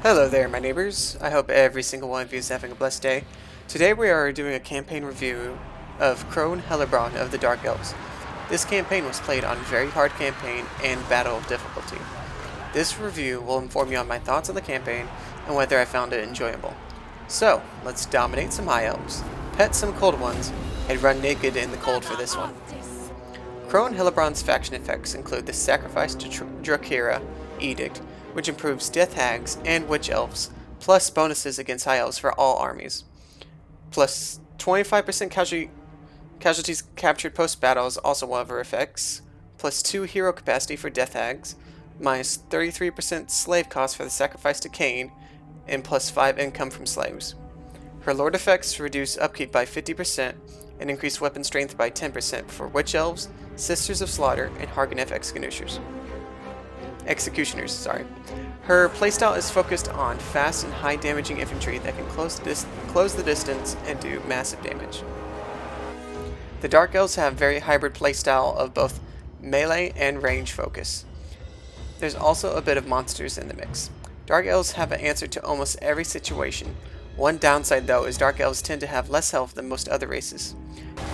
Hello there, my neighbors. I hope every single one of you is having a blessed day. Today we are doing a campaign review of Crone Hellebron of the Dark Elves. This campaign was played on very hard campaign and battle difficulty. This review will inform you on my thoughts on the campaign and whether I found it enjoyable. So, let's dominate some high elves, pet some cold ones, and run naked in the cold for this one. Crone Hellebron's faction effects include the Sacrifice to Drakira Edict, which improves Death Hags and Witch Elves, plus bonuses against High Elves for all armies. Plus 25% casualties captured post-battle is also one of her effects. Plus 2 hero capacity for Death Hags. Minus 33% slave cost for the Sacrifice to Cain. And plus 5 income from slaves. Her Lord effects reduce upkeep by 50% and increase weapon strength by 10% for Witch Elves, Sisters of Slaughter, and Hargonef Executioners. Her playstyle is focused on fast and high damaging infantry that can close the distance and do massive damage. The Dark Elves have very hybrid playstyle of both melee and range focus. There's also a bit of monsters in the mix. Dark Elves have an answer to almost every situation. One downside though is Dark Elves tend to have less health than most other races.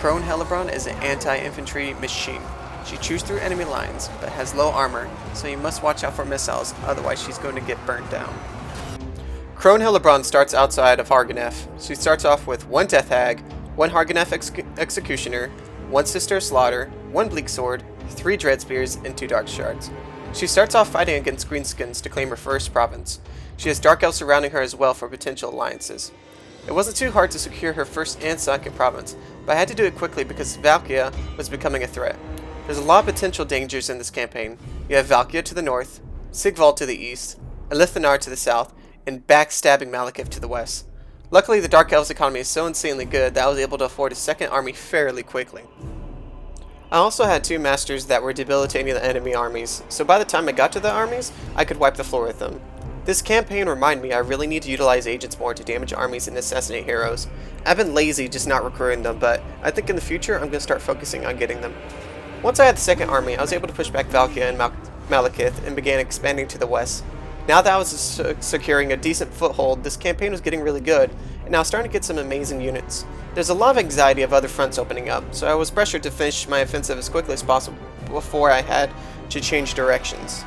Crone Hellebron is an anti-infantry machine. She chews through enemy lines, but has low armor, so you must watch out for missiles, otherwise she's going to get burnt down. Crone Hellebron starts outside of Hargonef. She starts off with 1 Death Hag, 1 Hargonef Executioner, 1 Sister of Slaughter, 1 Bleak Sword, 3 Dread Spears, and 2 Dark Shards. She starts off fighting against Greenskins to claim her first province. She has Dark Elves surrounding her as well for potential alliances. It wasn't too hard to secure her first and second province, but I had to do it quickly because Valkyr was becoming a threat. There's a lot of potential dangers in this campaign. You have Valkyr to the north, Sigvald to the east, Elithanar to the south, and backstabbing Malakith to the west. Luckily, the Dark Elves economy is so insanely good that I was able to afford a second army fairly quickly. I also had 2 masters that were debilitating the enemy armies, so by the time I got to the armies, I could wipe the floor with them. This campaign reminded me I really need to utilize agents more to damage armies and assassinate heroes. I've been lazy just not recruiting them, but I think in the future I'm going to start focusing on getting them. Once I had the second army, I was able to push back Valkyr and Malakith and began expanding to the west. Now that I was securing a decent foothold, this campaign was getting really good, and I was starting to get some amazing units. There's a lot of anxiety of other fronts opening up, so I was pressured to finish my offensive as quickly as possible before I had to change directions.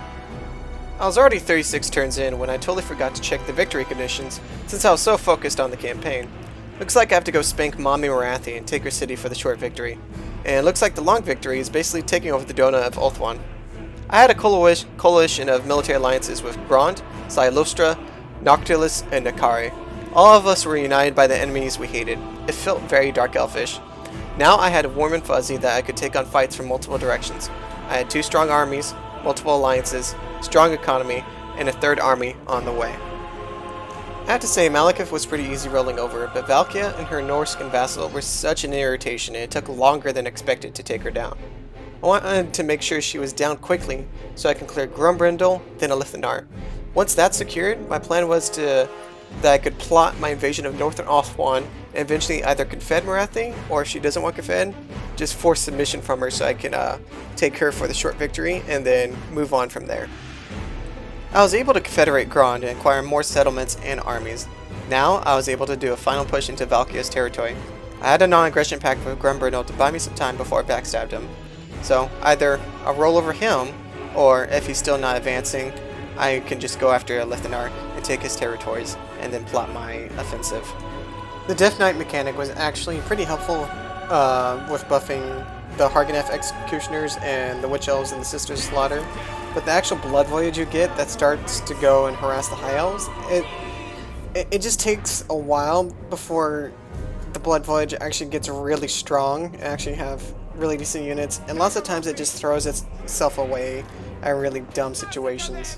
I was already 36 turns in when I totally forgot to check the victory conditions since I was so focused on the campaign. Looks like I have to go spank Mommy Morathi and take her city for the short victory. And it looks like the long victory is basically taking over the Dona of Ulthuan. I had a coalition of military alliances with Grond, Silostra, Noctilus, and Nakari. All of us were united by the enemies we hated. It felt very Dark Elfish. Now I had a warm and fuzzy that I could take on fights from multiple directions. I had 2 strong armies, multiple alliances, strong economy, and a 3rd army on the way. I have to say, Malakith was pretty easy rolling over, but Valkyr and her Norscan vassal were such an irritation and it took longer than expected to take her down. I wanted to make sure she was down quickly so I can clear Grumbrindle, then Elithanar. Once that's secured, my plan was that I could plot my invasion of Northern Ulthuan and eventually either confed Morathi, or if she doesn't want confed, just force submission from her so I can take her for the short victory and then move on from there. I was able to confederate Grond and acquire more settlements and armies. Now I was able to do a final push into Valkyr's territory. I had a non-aggression pact with Grumbrindle to buy me some time before I backstabbed him. So either I'll roll over him, or if he's still not advancing, I can just go after Elithanar and take his territories and then plot my offensive. The Death Knight mechanic was actually pretty helpful with buffing the Hargonef Executioners and the Witch Elves and the Sisters of Slaughter. But the actual Blood Voyage you get that starts to go and harass the High Elves, it just takes a while before the Blood Voyage actually gets really strong and actually have really decent units, and lots of times it just throws itself away at really dumb situations.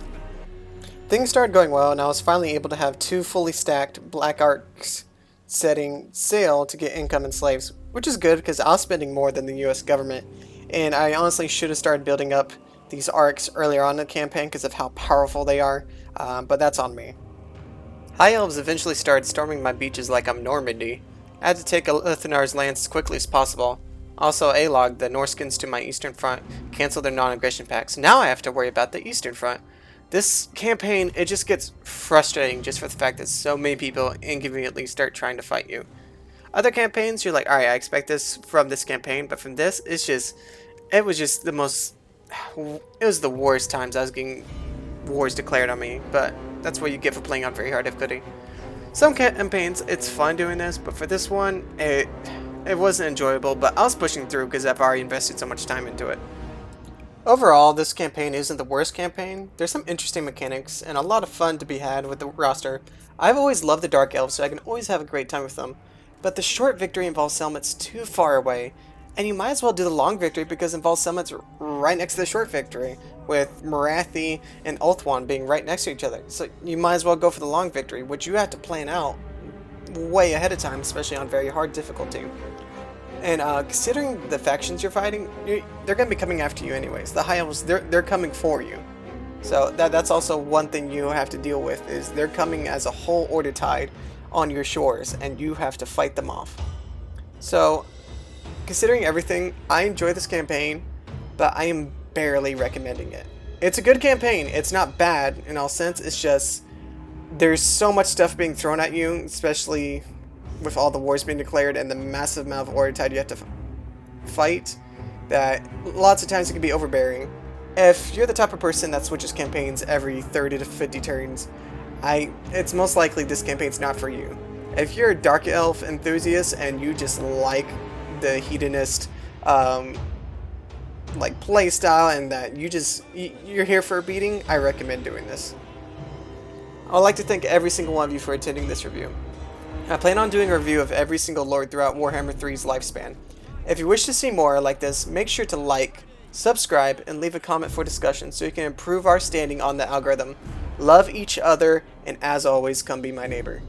Things started going well, and I was finally able to have 2 fully stacked Black Arcs setting sail to get income and slaves, which is good because I was spending more than the US government, and I honestly should have started building up these arcs earlier on in the campaign because of how powerful they are, but that's on me. High Elves eventually started storming my beaches like I'm Normandy. I had to take Elithanar's lands as quickly as possible. Also, Alog, the Norskins to my eastern front, canceled their non-aggression pact, so now I have to worry about the eastern front. This campaign, it just gets frustrating just for the fact that so many people inconveniently start trying to fight you. Other campaigns, you're like, alright, I expect this from this campaign, but from this, it was just the most, it was the worst times I was getting wars declared on me, but that's what you get for playing on very hard difficulty. Some campaigns, it's fun doing this, but for this one, it wasn't enjoyable, but I was pushing through because I've already invested so much time into it. Overall, this campaign isn't the worst campaign. There's some interesting mechanics and a lot of fun to be had with the roster. I've always loved the Dark Elves, so I can always have a great time with them. But the short victory involves settlements too far away, and you might as well do the long victory because it involves settlements right next to the short victory, with Marathi and Ulthuan being right next to each other. So you might as well go for the long victory, which you have to plan out way ahead of time, especially on very hard difficulty. And considering the factions you're fighting, they're going to be coming after you anyways. The High Elves, they're coming for you. So that's also one thing you have to deal with, is they're coming as a whole order tide on your shores, and you have to fight them off. So, considering everything, I enjoy this campaign, but I am barely recommending it. It's a good campaign. It's not bad in all sense. It's just there's so much stuff being thrown at you, especially with all the wars being declared and the massive amount of order tide you have to fight, that lots of times it can be overbearing. If you're the type of person that switches campaigns every 30 to 50 turns, it's most likely this campaign's not for you. If you're a Dark Elf enthusiast and you just like the hedonist like playstyle and that you're here for a beating, I recommend doing this. I'd like to thank every single one of you for attending this review. I plan on doing a review of every single lord throughout Warhammer 3's lifespan. If you wish to see more like this, make sure to like, subscribe, and leave a comment for discussion so you can improve our standing on the algorithm. Love each other, and as always, come be my neighbor.